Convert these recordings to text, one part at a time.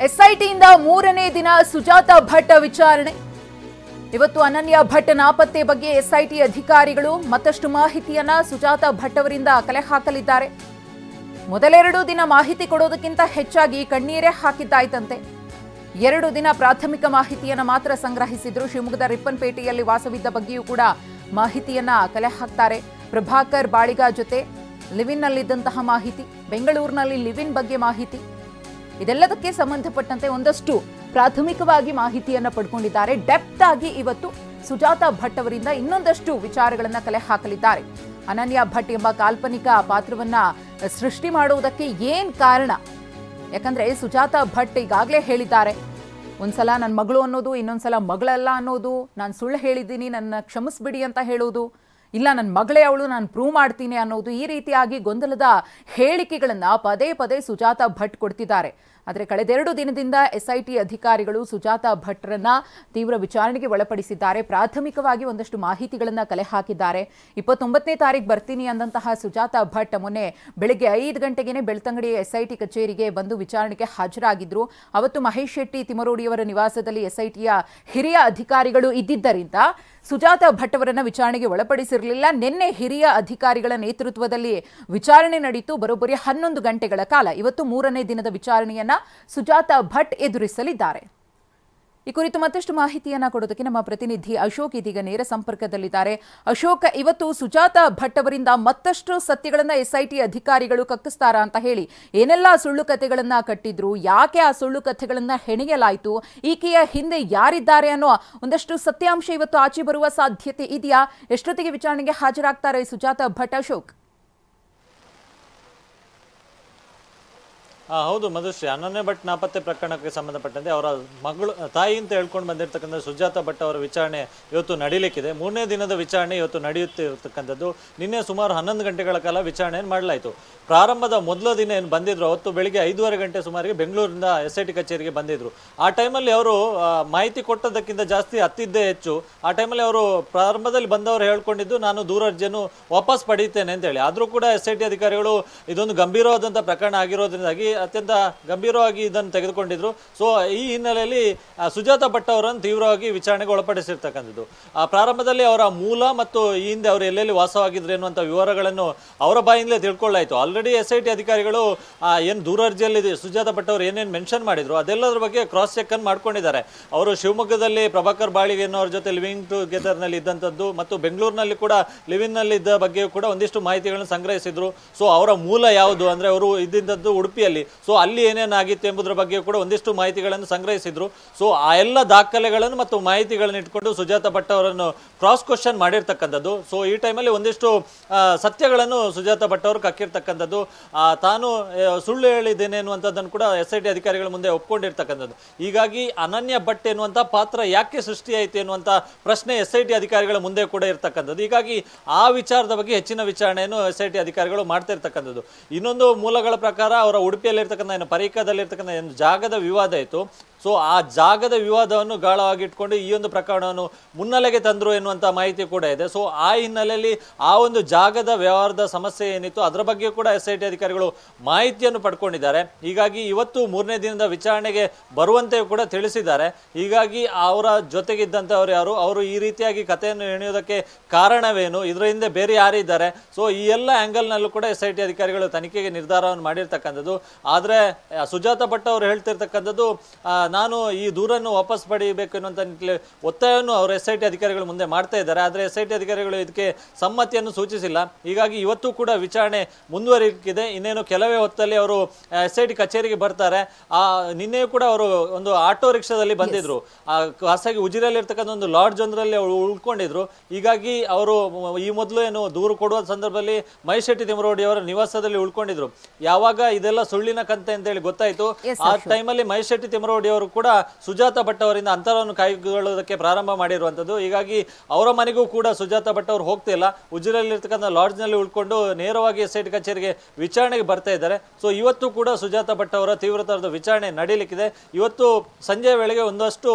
ಎಸ್ಐಟಿಯಿಂದ ಮೂರನೇ ದಿನ ಸುಜಾತ ಭಟ್ ವಿಚಾರಣೆ. ಇವತ್ತು ಅನನ್ಯ ಭಟ್ ನಾಪತ್ತೆ ಬಗ್ಗೆ ಎಸ್ಐಟಿ ಅಧಿಕಾರಿಗಳು ಮತ್ತಷ್ಟು ಮಾಹಿತಿಯನ್ನ ಸುಜಾತ ಭಟ್ ಅವರಿಂದ ಕಲೆ ಹಾಕಲಿದ್ದಾರೆ. ಮೊದಲೆರಡು ದಿನ ಮಾಹಿತಿ ಕೊಡೋದಕ್ಕಿಂತ ಹೆಚ್ಚಾಗಿ ಕಣ್ಣೀರೇ ಹಾಕಿದ್ದಾಯ್ತಂತೆ. 2 ದಿನ ಪ್ರಾಥಮಿಕ ಮಾಹಿತಿಯನ್ನ ಮಾತ್ರ ಸಂಗ್ರಹಿಸಿದ್ರು. ಶಿವಮೊಗ್ಗದ ರಿಪ್ಪನ್ಪೇಟೆಯಲ್ಲಿ ವಾಸವಿದ್ದ ಬಗ್ಗೆಯೂ ಕೂಡ ಮಾಹಿತಿಯನ್ನ ಕಲೆ ಹಾಕ್ತಾರೆ. ಪ್ರಭಾಕರ್ ಬಾಳಿಗ ಜೊತೆ ಲಿವಿನ್ ನಲ್ಲಿದ್ದಂತಹ ಮಾಹಿತಿ, ಬೆಂಗಳೂರಿನಲ್ಲಿ ಲಿವಿನ್ ಬಗ್ಗೆ ಮಾಹಿತಿ, ಇದೆಲ್ಲದಕ್ಕೆ ಸಂಬಂಧಪಟ್ಟಂತೆ ಒಂದಷ್ಟು ಪ್ರಾಥಮಿಕವಾಗಿ ಮಾಹಿತಿಯನ್ನ ಪಡ್ಕೊಂಡಿದ್ದಾರೆ. ಡೆಪ್ತ್ ಆಗಿ ಇವತ್ತು ಸುಜಾತ ಭಟ್ ಅವರಿಂದ ಇನ್ನೊಂದಷ್ಟು ವಿಚಾರಗಳನ್ನ ಕಲೆ ಹಾಕಲಿದ್ದಾರೆ. ಅನನ್ಯ ಭಟ್ ಎಂಬ ಕಾಲ್ಪನಿಕ ಪಾತ್ರವನ್ನ ಸೃಷ್ಟಿ ಮಾಡುವುದಕ್ಕೆ ಏನ್ ಕಾರಣ? ಯಾಕಂದ್ರೆ ಸುಜಾತ ಭಟ್ ಈಗಾಗಲೇ ಹೇಳಿದ್ದಾರೆ, ಒಂದ್ಸಲ ನನ್ನ ಮಗಳು ಅನ್ನೋದು, ಇನ್ನೊಂದ್ಸಲ ಮಗಳಲ್ಲ ಅನ್ನೋದು, ನಾನು ಸುಳ್ಳು ಹೇಳಿದ್ದೀನಿ, ನನ್ನ ಕ್ಷಮಿಸ್ಬಿಡಿ ಅಂತ ಹೇಳೋದು, ಇಲ್ಲ ನನ್ನ ಮಗಳೇ ಅವಳು, ನಾನು ಪ್ರೂವ್ ಮಾಡ್ತೀನಿ ಅನ್ನೋದು, ಈ ರೀತಿಯಾಗಿ ಗೊಂದಲದ ಹೇಳಿಕೆಗಳನ್ನ ಪದೇ ಪದೇ ಸುಜಾತ ಭಟ್ ಕೊಡ್ತಿದ್ದಾರೆ. ಆದರೆ ಕಳೆದ 2 ದಿನದಿಂದ ಎಸ್ಐಟಿ ಅಧಿಕಾರಿಗಳು ಸುಜಾತ ಭಟ್ರನ್ನ ತೀವ್ರ ವಿಚಾರಣೆಗೆ ಒಳಪಡಿಸಿದ್ದಾರೆ. ಪ್ರಾಥಮಿಕವಾಗಿ ಒಂದಷ್ಟು ಮಾಹಿತಿಗಳನ್ನ ಕಲೆ ಹಾಕಿದ್ದಾರೆ. 29ನೇ ತಾರೀಕು ಬರ್ತೀನಿ ಅಂದಂತಹ ಸುಜಾತ ಭಟ್ ಮೊನ್ನೆ ಬೆಳಗ್ಗೆ 5 ಗಂಟೆಗೆ ಬೆಳ್ತಂಗಡಿ ಎಸ್ಐಟಿ ಕಚೇರಿಗೆ ಬಂದು ವಿಚಾರಣೆಗೆ ಹಾಜರಾಗಿದ್ರು. ಅವತ್ತು ಮಹೇಶ್ ಶೆಟ್ಟಿ ತಿಮರೋಡಿಯವರ ನಿವಾಸದಲ್ಲಿ ಎಸ್ಐಟಿಯ ಹಿರಿಯ ಅಧಿಕಾರಿಗಳು ಇದ್ದಿದ್ದರಿಂದ ಸುಜಾತ ಭಟ್ ಅವರನ್ನ ವಿಚಾರಣೆಗೆ ಒಳಪಡಿಸಿರಲಿಲ್ಲ. ನಿನ್ನೆ ಹಿರಿಯ ಅಧಿಕಾರಿಗಳ ನೇತೃತ್ವದಲ್ಲಿ ವಿಚಾರಣೆ ನಡೆಯಿತು. ಬರೋಬ್ಬರಿ 11 ಗಂಟೆಗಳ ಕಾಲ. ಇವತ್ತು 3ನೇ ದಿನದ ವಿಚಾರಣೆಯನ್ನ ಸುಜಾತ ಭಟ್ ಎದುರಿಸಲಿದ್ದಾರೆ. ಈ ಕುರಿತು ಮತ್ತಷ್ಟು ಮಾಹಿತಿಯನ್ನ ಕೊಡೋದಕ್ಕೆ ನಮ್ಮ ಪ್ರತಿನಿಧಿ ಅಶೋಕ್ ಇದೀಗ ನೇರ ಸಂಪರ್ಕದಲ್ಲಿದ್ದಾರೆ. ಅಶೋಕ್, ಇವತ್ತು ಸುಜಾತ ಭಟ್ ಅವರಿಂದ ಮತ್ತಷ್ಟು ಸತ್ಯಗಳನ್ನ ಎಸ್ಐಟಿ ಅಧಿಕಾರಿಗಳು ಕಕ್ಕಿಸ್ತಾರಾ ಅಂತ ಹೇಳಿ ಏನೆಲ್ಲ ಸುಳ್ಳು ಕಥೆಗಳನ್ನ ಕಟ್ಟಿದ್ರು, ಯಾಕೆ ಆ ಸುಳ್ಳು ಕಥೆಗಳನ್ನ ಹೆಣೆಯಲಾಯಿತು, ಈಕೆಯ ಹಿಂದೆ ಯಾರಿದ್ದಾರೆ ಅನ್ನೋ ಒಂದಷ್ಟು ಸತ್ಯಾಂಶ ಇವತ್ತು ಆಚೆ ಬರುವ ಸಾಧ್ಯತೆ ಇದೆಯಾ? ಎಷ್ಟೊತ್ತಿಗೆ ವಿಚಾರಣೆಗೆ ಹಾಜರಾಗ್ತಾರೆ ಸುಜಾತ ಭಟ್? ಅಶೋಕ್. ಹೌದು ಮಧುಶ್ರೀ, ಅನನ್ಯ ಭಟ್ ನಾಪತ್ತೆ ಪ್ರಕರಣಕ್ಕೆ ಸಂಬಂಧಪಟ್ಟಂತೆ ಅವರ ಮಗಳು ತಾಯಿ ಅಂತ ಹೇಳ್ಕೊಂಡು ಬಂದಿರತಕ್ಕಂಥ ಸುಜಾತ ಭಟ್ ಅವರ ವಿಚಾರಣೆ ಇವತ್ತು ನಡೀಲಿಕ್ಕಿದೆ. 3ನೇ ದಿನದ ವಿಚಾರಣೆ ಇವತ್ತು ನಡೆಯುತ್ತಿರತಕ್ಕಂಥದ್ದು. ನಿನ್ನೆ ಸುಮಾರು 11 ಗಂಟೆಗಳ ಕಾಲ ವಿಚಾರಣೆಯನ್ನು ಮಾಡಲಾಯಿತು. ಪ್ರಾರಂಭದ ಮೊದಲ ದಿನ ಏನು ಬಂದಿದ್ರು, ಅವತ್ತು ಬೆಳಿಗ್ಗೆ 5:30 ಗಂಟೆ ಸುಮಾರಿಗೆ ಬೆಂಗಳೂರಿನಿಂದ ಎಸ್ಐಟಿ ಕಚೇರಿಗೆ ಬಂದಿದ್ರು. ಆ ಟೈಮಲ್ಲಿ ಅವರು ಮಾಹಿತಿ ಕೊಟ್ಟದಕ್ಕಿಂತ ಜಾಸ್ತಿ ಹತ್ತಿದ್ದೇ ಹೆಚ್ಚು. ಆ ಟೈಮಲ್ಲಿ ಅವರು ಪ್ರಾರಂಭದಲ್ಲಿ ಬಂದವರು ಹೇಳ್ಕೊಂಡಿದ್ದು ನಾನು ದೂರ ಅರ್ಜಿಯನ್ನು ವಾಪಸ್ ಪಡೆಯುತ್ತೇನೆ ಅಂತೇಳಿ. ಆದರೂ ಕೂಡ ಎಸ್ಐಟಿ ಅಧಿಕಾರಿಗಳು ಇದೊಂದು ಗಂಭೀರವಾದಂಥ ಪ್ರಕರಣ ಆಗಿರೋದ್ರಿಂದಾಗಿ ಅತ್ಯಂತ ಗಂಭೀರವಾಗಿ ಇದನ್ನು ತೆಗೆದುಕೊಂಡಿದ್ರು. ಸೊ ಈ ಹಿನ್ನೆಲೆಯಲ್ಲಿ ಸುಜಾತ ಭಟ್ ಅವರನ್ನು ತೀವ್ರವಾಗಿ ವಿಚಾರಣೆಗೆ ಒಳಪಡಿಸಿರ್ತಕ್ಕಂಥದ್ದು. ಪ್ರಾರಂಭದಲ್ಲಿ ಅವರ ಮೂಲ ಮತ್ತು ಈ ಹಿಂದೆ ಅವರು ಎಲ್ಲೆಲ್ಲಿ ವಾಸವಾಗಿದ್ರು ಎನ್ನುವಂಥ ವಿವರಗಳನ್ನು ಅವರ ಬಾಯಿಂದಲೇ ತಿಳ್ಕೊಳ್ಳಾಯಿತು. ಆಲ್ರೆಡಿ ಎಸ್ಐಟಿ ಅಧಿಕಾರಿಗಳು ಏನು ದೂರ ಅರ್ಜಿಯಲ್ಲಿ ಸುಜಾತ ಭಟ್ ಅವರು ಏನೇನು ಮೆನ್ಷನ್ ಮಾಡಿದ್ರು ಅದೆಲ್ಲದರ ಬಗ್ಗೆ ಕ್ರಾಸ್ ಚೆಕ್ ಅನ್ನು ಮಾಡ್ಕೊಂಡಿದ್ದಾರೆ. ಅವರು ಶಿವಮೊಗ್ಗದಲ್ಲಿ ಪ್ರಭಾಕರ್ ಬಾಳಿಗೆ ಅನ್ನೋರ ಜೊತೆ ಲಿವಿಂಗ್ ಟುಗೆದರ್ನಲ್ಲಿ ಇದ್ದಂಥದ್ದು ಮತ್ತು ಬೆಂಗಳೂರಿನಲ್ಲಿ ಕೂಡ ಲಿವಿಂಗ್ನಲ್ಲಿ ಇದ್ದ ಬಗ್ಗೆ ಕೂಡ ಒಂದಿಷ್ಟು ಮಾಹಿತಿಗಳನ್ನು ಸಂಗ್ರಹಿಸಿದ್ರು. ಸೊ ಅವರ ಮೂಲ ಯಾವುದು ಅಂದರೆ ಅವರು ಇದ್ದಿದ್ದದ್ದು ಉಡುಪಿಯಲ್ಲಿ. ಸೊ ಅಲ್ಲಿ ಏನೇನಾಗಿತ್ತು ಎಂಬುದರ ಬಗ್ಗೆ ಕೂಡ ಒಂದಿಷ್ಟು ಮಾಹಿತಿಗಳನ್ನು ಸಂಗ್ರಹಿಸಿದ್ರು. ಸೊ ಆ ಎಲ್ಲ ದಾಖಲೆಗಳನ್ನು ಮತ್ತು ಮಾಹಿತಿಗಳನ್ನು ಇಟ್ಕೊಂಡು ಸುಜಾತ ಭಟ್ ಅವರನ್ನು ಕ್ರಾಸ್ ಕ್ವಶನ್ ಮಾಡಿರ್ತಕ್ಕಂಥದ್ದು. ಸೊ ಈ ಟೈಮಲ್ಲಿ ಒಂದಿಷ್ಟು ಸತ್ಯಗಳನ್ನು ಸುಜಾತ ಭಟ್ ಅವರು ಕಕ್ಕಿರ್ತಕ್ಕಂಥದ್ದು. ತಾನು ಸುಳ್ಳು ಹೇಳಿದ್ದೇನೆ ಎನ್ನುವಂಥದ್ದನ್ನು ಕೂಡ ಎಸ್ಐಟಿ ಅಧಿಕಾರಿಗಳ ಮುಂದೆ ಒಪ್ಕೊಂಡಿರ್ತಕ್ಕಂಥದ್ದು. ಹೀಗಾಗಿ ಅನನ್ಯ ಭಟ್ ಎನ್ನುವಂಥ ಪಾತ್ರ ಯಾಕೆ ಸೃಷ್ಟಿಯಾಯಿತು ಎನ್ನುವಂಥ ಪ್ರಶ್ನೆ ಎಸ್ಐಟಿ ಅಧಿಕಾರಿಗಳ ಮುಂದೆ ಕೂಡ ಇರ್ತಕ್ಕಂಥದ್ದು. ಹೀಗಾಗಿ ಆ ವಿಚಾರದ ಬಗ್ಗೆ ಹೆಚ್ಚಿನ ವಿಚಾರಣೆಯನ್ನು ಎಸ್ಐಟಿ ಅಧಿಕಾರಿಗಳು ಮಾಡ್ತಾ ಇರ್ತಕ್ಕಂಥದ್ದು. ಇನ್ನೊಂದು ಮೂಲಗಳ ಪ್ರಕಾರ ಅವರ ಉಡುಪಿಯಲ್ಲಿ ಪರಿಕದಲ್ಲಿ ಜಾಗದ ವಿವಾದ ಇತ್ತು. ಸೊ ಆ ಜಾಗದ ವಿವಾದವನ್ನು ಗಾಳವಾಗಿ ಇಟ್ಕೊಂಡು ಈ ಒಂದು ಪ್ರಕರಣವನ್ನು ಮುನ್ನೆಲೆಗೆ ತಂದರು ಎನ್ನುವಂಥ ಮಾಹಿತಿ ಕೂಡ ಇದೆ. ಸೊ ಆ ಹಿನ್ನೆಲೆಯಲ್ಲಿ ಆ ಒಂದು ಜಾಗದ ವ್ಯವಹಾರದ ಸಮಸ್ಯೆ ಏನಿತ್ತು ಅದರ ಬಗ್ಗೆ ಕೂಡ ಎಸ್ಐಟಿ ಅಧಿಕಾರಿಗಳು ಮಾಹಿತಿಯನ್ನು ಪಡ್ಕೊಂಡಿದ್ದಾರೆ. ಹೀಗಾಗಿ ಇವತ್ತು 3ನೇ ದಿನದ ವಿಚಾರಣೆಗೆ ಬರುವಂತೆ ಕೂಡ ತಿಳಿಸಿದ್ದಾರೆ. ಹೀಗಾಗಿ ಅವರ ಜೊತೆಗಿದ್ದಂಥವ್ರು ಯಾರು, ಅವರು ಈ ರೀತಿಯಾಗಿ ಕಥೆಯನ್ನು ಎಣೆಯೋದಕ್ಕೆ ಕಾರಣವೇನು, ಇದರ ಹಿಂದೆ ಬೇರೆ ಯಾರಿದ್ದಾರೆ, ಸೊ ಈ ಎಲ್ಲ ಆ್ಯಂಗಲ್ನಲ್ಲೂ ಕೂಡ ಎಸ್ಐಟಿ ಅಧಿಕಾರಿಗಳು ತನಿಖೆಗೆ ನಿರ್ಧಾರವನ್ನು ಮಾಡಿರ್ತಕ್ಕಂಥದ್ದು. ಆದರೆ ಸುಜಾತ ಭಟ್ ಅವರು ಹೇಳ್ತಿರ್ತಕ್ಕಂಥದ್ದು ನಾನು ಈ ದೂರನ್ನು ವಾಪಸ್ ಪಡೆಯಬೇಕು ಎನ್ನುವಂಥ ಒತ್ತಾಯವನ್ನು ಅವರು ಎಸ್ಐಟಿ ಅಧಿಕಾರಿಗಳು ಮುಂದೆ ಮಾಡ್ತಾ ಇದ್ದಾರೆ. ಆದರೆ ಎಸ್ಐಟಿ ಅಧಿಕಾರಿಗಳು ಇದಕ್ಕೆ ಸಮ್ಮತಿಯನ್ನು ಸೂಚಿಸಿಲ್ಲ. ಹೀಗಾಗಿ ಇವತ್ತು ಕೂಡ ವಿಚಾರಣೆ ಮುಂದುವರಿಕಿದೆ. ಇನ್ನೇನು ಕೆಲವೇ ಹೊತ್ತಲ್ಲಿ ಅವರು ಎಸ್ಐಟಿ ಕಚೇರಿಗೆ ಬರ್ತಾರೆ. ನಿನ್ನೆ ಕೂಡ ಅವರು ಒಂದು ಆಟೋ ರಿಕ್ಷಾದಲ್ಲಿ ಬಂದಿದ್ರು. ಖಾಸಗಿ ಉಜಿರೆಯಲ್ಲಿರ್ತಕ್ಕಂಥ ಒಂದು ಲಾಡ್ಜ್ ಒಂದರಲ್ಲಿ ಅವರು ಉಳ್ಕೊಂಡಿದ್ರು. ಹೀಗಾಗಿ ಅವರು ಈ ಮೊದಲು ಏನು ದೂರು ಕೊಡುವ ಸಂದರ್ಭದಲ್ಲಿ ಮಹೇಶ್ ಶೆಟ್ಟಿ ತಿಮರೋಡಿ ಅವರ ನಿವಾಸದಲ್ಲಿ ಉಳ್ಕೊಂಡಿದ್ರು. ಯಾವಾಗ ಇದೆಲ್ಲ ಸುಳ್ಳಿನ ಕಂತೆ ಅಂತ ಹೇಳಿ ಗೊತ್ತಾಯ್ತು, ಆ ಟೈಮಲ್ಲಿ ಮಹೇಶ್ ಶೆಟ್ಟಿ ತಿಮರೋಡಿ ಅವರು ಅವರು ಕೂಡ ಸುಜಾತ ಭಟ್ ಅವರಿಂದ ಅಂತರವನ್ನು ಕಾಯ್ದುಕೊಳ್ಳೋದಕ್ಕೆ ಪ್ರಾರಂಭ ಮಾಡಿರುವಂತದ್ದು. ಹೀಗಾಗಿ ಅವರ ಮನೆಗೂ ಕೂಡ ಸುಜಾತ ಭಟ್ ಅವರು ಹೋಗ್ತಿಲ್ಲ, ಉಜಿರೆಯಲ್ಲಿರ್ತಕ್ಕಂಥ ಲಾಡ್ಜ್ನಲ್ಲಿ ಉಳ್ಕೊಂಡು ನೇರವಾಗಿ SIT ಕಚೇರಿಗೆ ವಿಚಾರಣೆಗೆ ಬರ್ತಾ ಇದ್ದಾರೆ. ಸೊ ಇವತ್ತು ಕೂಡ ಸುಜಾತ ಭಟ್ ಅವರ ತೀವ್ರತರದ ವಿಚಾರಣೆ ನಡೀಲಿಕ್ಕಿದೆ. ಇವತ್ತು ಸಂಜೆ ವೇಳೆಗೆ ಒಂದಷ್ಟು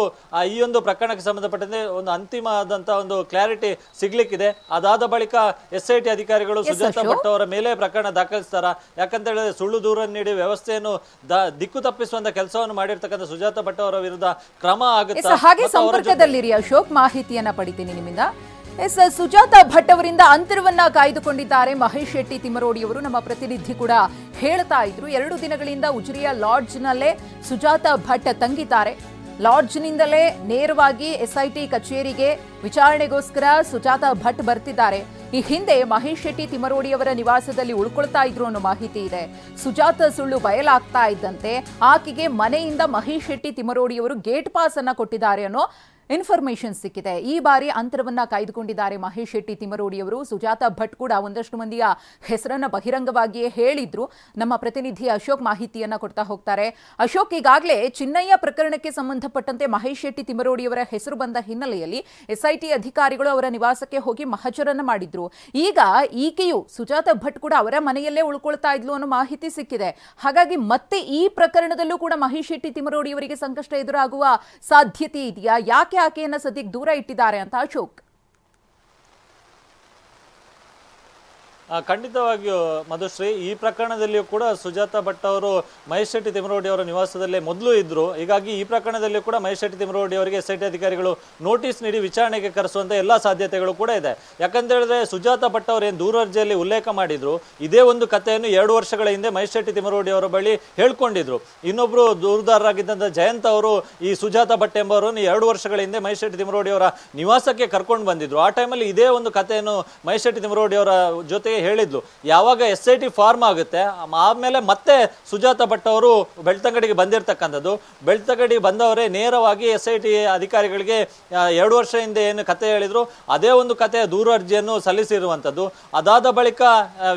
ಈ ಒಂದು ಪ್ರಕರಣಕ್ಕೆ ಸಂಬಂಧಪಟ್ಟಂತೆ ಒಂದು ಅಂತಿಮ ಆದಂತಹ ಒಂದು ಕ್ಲಾರಿಟಿ ಸಿಗ್ಲಿಕ್ಕಿದೆ. ಅದಾದ ಬಳಿಕ SIT ಅಧಿಕಾರಿಗಳು ಸುಜಾತ ಭಟ್ ಅವರ ಮೇಲೆ ಪ್ರಕರಣ ದಾಖಲಿಸ್ತಾರ. ಯಾಕಂತ ಹೇಳಿದ್ರೆ ಸುಳ್ಳು ದೂರನ್ನು ನೀಡಿ ವ್ಯವಸ್ಥೆಯನ್ನು ದಿಕ್ಕು ತಪ್ಪಿಸುವಂತ ಕೆಲಸವನ್ನು ಮಾಡಿರ್ತಕ್ಕಂಥ ಸುಜಾತ ಭಟ್ ಅವರ ವಿರುದ್ಧ ಕ್ರಮ ಆಗುತ್ತೆ. ಹಾಗೆ ಸಂಪರ್ಕದಲ್ಲಿರಿ ಅಶೋಕ್, ಮಾಹಿತಿಯನ್ನ ಪಡಿತೀನಿ ನಿಮ್ಮಿಂದ. ಸುಜಾತ ಭಟ್ ಅವರಿಂದ ಅಂತರವನ್ನ ಕಾಯ್ದುಕೊಂಡಿದ್ದಾರೆ ಮಹೇಶ್ ಶೆಟ್ಟಿ ತಿಮರೋಡಿ ಅವರು. ನಮ್ಮ ಪ್ರತಿನಿಧಿ ಕೂಡ ಹೇಳ್ತಾ ಇದ್ರು, 2 ದಿನಗಳಿಂದ ಉಜಿರೆಯ ಲಾಡ್ಜ್ನಲ್ಲೇ ಸುಜಾತ ಭಟ್ ತಂಗಿದ್ದಾರೆ. ಲಾಡ್ಜ್ನಿಂದಲೇ ನೇರವಾಗಿ SIT ಕಚೇರಿಗೆ ವಿಚಾರಣೆಗೋಸ್ಕರ ಸುಜಾತ ಭಟ್ ಬರ್ತಿದ್ದಾರೆ. ಈ ಹಿಂದೆ ಮಹೇಶ್ ಶೆಟ್ಟಿ ತಿಮರೋಡಿ ಅವರ ನಿವಾಸದಲ್ಲಿ ಉಳ್ಕೊಳ್ತಾ ಇದ್ರು ಅನ್ನೋ ಮಾಹಿತಿ ಇದೆ. ಸುಜಾತ ಸುಳ್ಳು ಬಯಲಾಗ್ತಾ ಇದ್ದಂತೆ ಆಕೆಗೆ ಮನೆಯಿಂದ ಮಹೇಶ್ ಶೆಟ್ಟಿ ತಿಮರೋಡಿ ಅವರು ಗೇಟ್ ಪಾಸ್ ಅನ್ನ ಕೊಟ್ಟಿದ್ದಾರೆ ಅನ್ನೋ ಇನ್ಫಾರ್ಮೇಶನ್ ಸಿಕ್ಕಿದೆ. ಈ ಬಾರಿ ಅಂತರವನ್ನ ಕಾಯ್ದುಕೊಂಡಿದ್ದಾರೆ ಮಹೇಶ್ ಶೆಟ್ಟಿ ತಿಮರೋಡಿ ಅವರು. ಸುಜಾತ ಭಟ್ ಕೂಡ ಒಂದಷ್ಟು ಮಂದಿಯ ಹೆಸರನ್ನ ಬಹಿರಂಗವಾಗಿಯೇ ಹೇಳಿದ್ರು. ನಮ್ಮ ಪ್ರತಿನಿಧಿ ಅಶೋಕ್ ಮಾಹಿತಿಯನ್ನ ಕೊಡ್ತಾ ಹೋಗ್ತಾರೆ. ಅಶೋಕ್, ಈಗಾಗಲೇ ಚಿನ್ನಯ್ಯ ಪ್ರಕರಣಕ್ಕೆ ಸಂಬಂಧಪಟ್ಟಂತೆ ಮಹೇಶ್ ಶೆಟ್ಟಿ ತಿಮರೋಡಿ ಅವರ ಹೆಸರು ಬಂದ ಹಿನ್ನೆಲೆಯಲ್ಲಿ SIT ಅಧಿಕಾರಿಗಳು ಅವರ ನಿವಾಸಕ್ಕೆ ಹೋಗಿ ಮಹಜರನ್ನ ಮಾಡಿದ್ರು. ಈಗ ಈಕೆಯು ಸುಜಾತ ಭಟ್ ಕೂಡ ಅವರ ಮನೆಯಲ್ಲೇ ಉಳ್ಕೊಳ್ತಾ ಇದ್ಲು ಅನ್ನೋ ಮಾಹಿತಿ ಸಿಕ್ಕಿದೆ. ಹಾಗಾಗಿ ಮತ್ತೆ ಈ ಪ್ರಕರಣದಲ್ಲೂ ಕೂಡ ಮಹೇಶ್ ಶೆಟ್ಟಿ ತಿಮರೋಡಿ ಅವರಿಗೆ ಸಂಕಷ್ಟ ಎದುರಾಗುವ ಸಾಧ್ಯತೆ ಇದೆಯಾ? ಯಾಕೆ ಆಕೆಯನ್ನ ಸದ್ಯಕ್ಕೆ ದೂರ ಇಟ್ಟಿದ್ದಾರೆ ಅಂತ ಅಶೋಕ್? ಖಂಡಿತವಾಗಿಯೂ ಮಧುಶ್ರೀ, ಈ ಪ್ರಕರಣದಲ್ಲಿಯೂ ಕೂಡ ಸುಜಾತ ಭಟ್ ಅವರು ಮಹೇಶ್ ಶೆಟ್ಟಿ ತಿಮರೋಡಿ ಅವರ ನಿವಾಸದಲ್ಲೇ ಮೊದಲು ಇದ್ರು. ಹೀಗಾಗಿ ಈ ಪ್ರಕರಣದಲ್ಲಿಯೂ ಕೂಡ ಮಹೇಶ್ ಶೆಟ್ಟಿ ತಿಮರೋಡಿ ಅವರಿಗೆ SIT ಅಧಿಕಾರಿಗಳು ನೋಟಿಸ್ ನೀಡಿ ವಿಚಾರಣೆಗೆ ಕರೆಸುವಂತ ಎಲ್ಲಾ ಸಾಧ್ಯತೆಗಳು ಕೂಡ ಇದೆ. ಯಾಕಂತ ಹೇಳಿದ್ರೆ ಸುಜಾತ ಭಟ್ ಅವರು ಏನು ದೂರರ್ಜಿಯಲ್ಲಿ ಉಲ್ಲೇಖ ಮಾಡಿದ್ರು, ಇದೇ ಒಂದು ಕಥೆಯನ್ನು 2 ವರ್ಷಗಳ ಹಿಂದೆ ಮಹೇಶ್ ಶೆಟ್ಟಿ ತಿಮರೋಡಿ ಅವರ ಬಳಿ ಹೇಳ್ಕೊಂಡಿದ್ರು. ಇನ್ನೊಬ್ರು ದೂರುದಾರರಾಗಿದ್ದಂತ ಜಯಂತ್ ಅವರು ಈ ಸುಜಾತ ಭಟ್ ಎಂಬವರನ್ನು 2 ವರ್ಷಗಳ ಹಿಂದೆ ಮಹೇಶ್ ಶೆಟ್ಟಿ ತಿಮರೋಡಿ ಅವರ ನಿವಾಸಕ್ಕೆ ಕರ್ಕೊಂಡು ಬಂದಿದ್ರು. ಆ ಟೈಮಲ್ಲಿ ಇದೇ ಒಂದು ಕಥೆಯನ್ನು ಮಹೇಶ್ ಶೆಟ್ಟಿ ತಿಮರೋಡಿ ಅವರ ಜೊತೆಗೆ ಹೇಳಿದ್ಲು. ಯಾವಾಗ SIT ಫಾರ್ಮ್ ಆಗುತ್ತೆ ಆಮೇಲೆ ಮತ್ತೆ ಸುಜಾತ ಭಟ್ ಅವರು ಬೆಳ್ತಂಗಡಿಗೆ ಬಂದಿರತಕ್ಕಂಥದ್ದು. ಬೆಳ್ತಂಗಡಿ ಬಂದವರೇ ನೇರವಾಗಿ SIT ಅಧಿಕಾರಿಗಳಿಗೆ 2 ವರ್ಷ ಹಿಂದೆ ಏನು ಕತೆ ಹೇಳಿದ್ರು ಅದೇ ಒಂದು ಕಥೆಯ ದೂರು ಅರ್ಜಿಯನ್ನು ಸಲ್ಲಿಸಿರುವಂಥದ್ದು. ಅದಾದ ಬಳಿಕ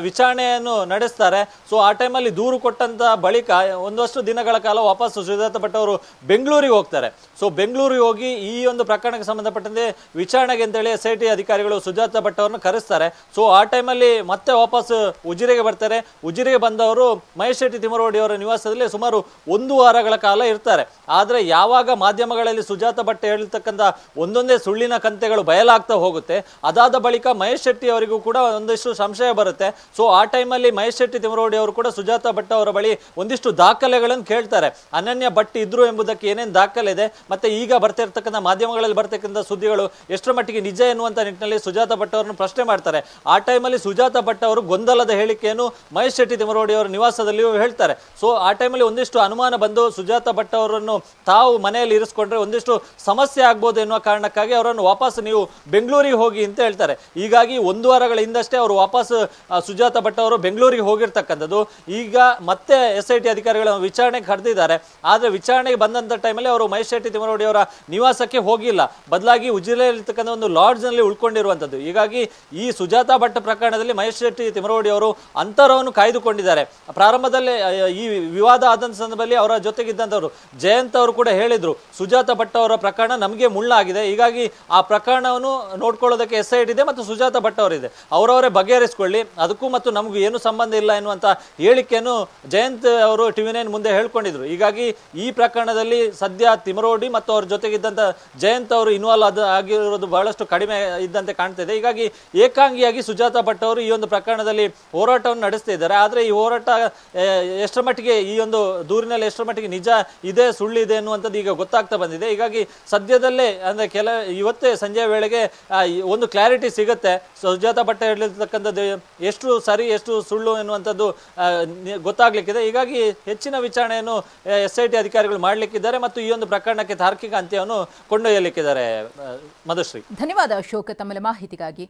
ವಿಚಾರಣೆಯನ್ನು ನಡೆಸ್ತಾರೆ. ಸೊ ಆ ಟೈಮಲ್ಲಿ ದೂರು ಕೊಟ್ಟಂತ ಬಳಿಕ ಒಂದಷ್ಟು ದಿನಗಳ ಕಾಲ ವಾಪಸ್ ಸುಜಾತ ಭಟ್ ಅವರು ಬೆಂಗಳೂರಿಗೆ ಹೋಗ್ತಾರೆ. ಸೊ ಬೆಂಗಳೂರಿಗೆ ಹೋಗಿ ಈ ಒಂದು ಪ್ರಕರಣಕ್ಕೆ ಸಂಬಂಧಪಟ್ಟಂತೆ ವಿಚಾರಣೆಗೆ ಅಂತೇಳಿ SIT ಅಧಿಕಾರಿಗಳು ಸುಜಾತ ಭಟ್ ಅವರನ್ನು ಕರೆಸ್ತಾರೆ. ಸೊ ಆ ಟೈಮಲ್ಲಿ ಮತ್ತೆ ವಾಪಸ್ ಉಜಿರೆಗೆ ಬರ್ತಾರೆ. ಉಜಿರೆಗೆ ಬಂದವರು ಮಹೇಶ್ ಶೆಟ್ಟಿ ತಿಮರೋಡಿ ಅವರ ನಿವಾಸದಲ್ಲಿ ಸುಮಾರು 1 ವಾರಗಳ ಕಾಲ ಇರ್ತಾರೆ. ಆದ್ರೆ ಯಾವಾಗ ಮಾಧ್ಯಮಗಳಲ್ಲಿ ಸುಜಾತ ಭಟ್ ಹೇಳಿರ್ತಕ್ಕಂಥ ಒಂದೊಂದೇ ಸುಳ್ಳಿನ ಕಂತೆಗಳು ಬಯಲಾಗ್ತಾ ಹೋಗುತ್ತೆ, ಅದಾದ ಬಳಿಕ ಮಹೇಶ್ ಶೆಟ್ಟಿ ಅವರಿಗೂ ಕೂಡ ಒಂದಿಷ್ಟು ಸಂಶಯ ಬರುತ್ತೆ. ಸೊ ಆ ಟೈಮಲ್ಲಿ ಮಹೇಶ್ ಶೆಟ್ಟಿ ತಿಮರೋಡಿ ಅವರು ಕೂಡ ಸುಜಾತ ಭಟ್ ಅವರ ಬಳಿ ಒಂದಿಷ್ಟು ದಾಖಲೆಗಳನ್ನು ಕೇಳ್ತಾರೆ. ಅನನ್ಯ ಭಟ್ ಇದ್ರು ಎಂಬುದಕ್ಕೆ ಏನೇನು ದಾಖಲೆ ಇದೆ, ಮತ್ತೆ ಈಗ ಬರ್ತಿರ್ತಕ್ಕಂಥ ಮಾಧ್ಯಮಗಳಲ್ಲಿ ಬರ್ತಕ್ಕಂಥ ಸುದ್ದಿಗಳು ಎಷ್ಟರ ಮಟ್ಟಿಗೆ ನಿಜ ಎನ್ನುವಂತ ನಿಟ್ಟಿನಲ್ಲಿ ಸುಜಾತ ಭಟ್ ಅವರನ್ನು ಪ್ರಶ್ನೆ ಮಾಡ್ತಾರೆ. ಆ ಟೈಮಲ್ಲಿ ಸುಜಾತ ಭಟ್ ಅವರು ಗೊಂದಲದ ಹೇಳಿಕೆಯನ್ನು ಮಹೇಶ್ ಶೆಟ್ಟಿ ತಿಮರೋಡಿ ಅವರ ನಿವಾಸದಲ್ಲಿಯೂ ಹೇಳ್ತಾರೆ. ಸೊ ಆ ಟೈಮಲ್ಲಿ ಒಂದಿಷ್ಟು ಅನುಮಾನ ಬಂದು ಸುಜಾತ ಭಟ್ ಅವರನ್ನು ತಾವು ಮನೆಯಲ್ಲಿ ಇರಿಸ್ಕೊಂಡ್ರೆ ಒಂದಿಷ್ಟು ಸಮಸ್ಯೆ ಆಗ್ಬೋದು ಎನ್ನುವ ಕಾರಣಕ್ಕಾಗಿ ಅವರನ್ನು ವಾಪಸ್ ನೀವು ಬೆಂಗಳೂರಿಗೆ ಹೋಗಿ ಅಂತ ಹೇಳ್ತಾರೆ. ಹೀಗಾಗಿ 1 ವಾರಗಳ ಹಿಂದಷ್ಟೇ ಅವರು ವಾಪಸ್ ಸುಜಾತ ಭಟ್ ಅವರು ಬೆಂಗಳೂರಿಗೆ ಹೋಗಿರ್ತಕ್ಕಂಥದ್ದು. ಈಗ ಮತ್ತೆ SIT ಅಧಿಕಾರಿಗಳ ವಿಚಾರಣೆಗೆ ಕರೆದಿದ್ದಾರೆ. ಆದ್ರೆ ವಿಚಾರಣೆಗೆ ಬಂದಂತ ಟೈಮಲ್ಲಿ ಅವರು ಮಹೇಶ್ ಶೆಟ್ಟಿ ತಿಮರೋಡಿ ಅವರ ನಿವಾಸಕ್ಕೆ ಹೋಗಿಲ್ಲ, ಬದಲಾಗಿ ಉಜಿರೆಯಲ್ಲಿರ್ತಕ್ಕಂಥ ಒಂದು ಲಾಡ್ಜ್ ನಲ್ಲಿ ಉಳ್ಕೊಂಡಿರುವಂತದ್ದು. ಹೀಗಾಗಿ ಈ ಸುಜಾತ ಭಟ್ ಪ್ರಕರಣದಲ್ಲಿ ಮಹೇಶ್ ಶೆಟ್ಟಿ ತಿಮರೋಡಿ ಅವರು ಅಂತರವನ್ನು ಕಾಯ್ದುಕೊಂಡಿದ್ದಾರೆ. ಪ್ರಾರಂಭದಲ್ಲಿ ಈ ವಿವಾದ ಆದಂತ ಸಂದರ್ಭದಲ್ಲಿ ಅವರ ಜೊತೆಗಿದ್ದಂಥವರು ಜಯಂತ್ ಅವರು ಕೂಡ ಹೇಳಿದ್ರು, ಸುಜಾತ ಭಟ್ ಅವರ ಪ್ರಕರಣ ನಮಗೆ ಮುಳ್ಳಾಗಿದೆ, ಹೀಗಾಗಿ ಆ ಪ್ರಕರಣವನ್ನು ನೋಡ್ಕೊಳ್ಳೋದಕ್ಕೆ SIT ಇದೆ ಮತ್ತು ಸುಜಾತ ಭಟ್ ಅವರಿದೆ, ಅವರವರೇ ಬಗೆಹರಿಸಿಕೊಳ್ಳಿ, ಅದಕ್ಕೂ ಮತ್ತು ನಮಗೂ ಏನು ಸಂಬಂಧ ಇಲ್ಲ ಎನ್ನುವಂತ ಹೇಳಿಕೆಯನ್ನು ಜಯಂತ್ ಅವರು TV9 ಮುಂದೆ ಹೇಳ್ಕೊಂಡಿದ್ರು. ಹೀಗಾಗಿ ಈ ಪ್ರಕರಣದಲ್ಲಿ ಸದ್ಯ ತಿಮರೋಡಿ ಮತ್ತು ಅವ್ರ ಜೊತೆಗಿದ್ದಂತ ಜಯಂತ್ ಅವರು ಇನ್ವಾಲ್ವ್ ಆಗಿರೋದು ಬಹಳಷ್ಟು ಕಡಿಮೆ ಇದ್ದಂತೆ ಕಾಣ್ತಿದೆ. ಹೀಗಾಗಿ ಏಕಾಂಗಿಯಾಗಿ ಸುಜಾತ ಭಟ್ ಅವರು ಈ ಒಂದು ಪ್ರಕರಣದಲ್ಲಿ ಹೋರಾಟವನ್ನು ನಡೆಸ್ತಾ ಇದ್ದಾರೆ. ಆದ್ರೆ ಈ ಹೋರಾಟ ಎಷ್ಟರ ಮಟ್ಟಿಗೆ ಈ ಒಂದು ದೂರಿನಲ್ಲಿ ಎಷ್ಟರ ಮಟ್ಟಿಗೆ ನಿಜ ಇದೆ ಸುಳ್ಳಿದೆ ಅನ್ನುವಂಥದ್ದು ಈಗ ಗೊತ್ತಾಗ್ತಾ ಬಂದಿದೆ. ಹೀಗಾಗಿ ಸದ್ಯದಲ್ಲೇ ಅಂದ್ರೆ ಇವತ್ತೇ ಸಂಜೆ ವೇಳೆಗೆ ಒಂದು ಕ್ಲಾರಿಟಿ ಸಿಗುತ್ತೆ. ಸುಜಾತ ಭಟ್ ಹೇಳಿರ್ತಕ್ಕಂಥದ್ದು ಎಷ್ಟು ಸರಿ ಎಷ್ಟು ಸುಳ್ಳು ಎನ್ನುವಂಥದ್ದು ಗೊತ್ತಾಗ್ಲಿಕ್ಕಿದೆ. ಹೀಗಾಗಿ ಹೆಚ್ಚಿನ ವಿಚಾರಣೆಯನ್ನು SIT ಅಧಿಕಾರಿಗಳು ಮಾಡ್ಲಿಕ್ಕಿದ್ದಾರೆ ಮತ್ತು ಈ ಒಂದು ಪ್ರಕರಣಕ್ಕೆ ತಾರ್ಕಿಕ ಅಂತ್ಯವನ್ನು ಕೊಂಡೊಯ್ಯಲಿಕ್ಕಿದ್ದಾರೆ. ಮಧುಶ್ರೀ, ಧನ್ಯವಾದ ಅಶೋಕ್ ತಮ್ಮ ಮಾಹಿತಿಗಾಗಿ.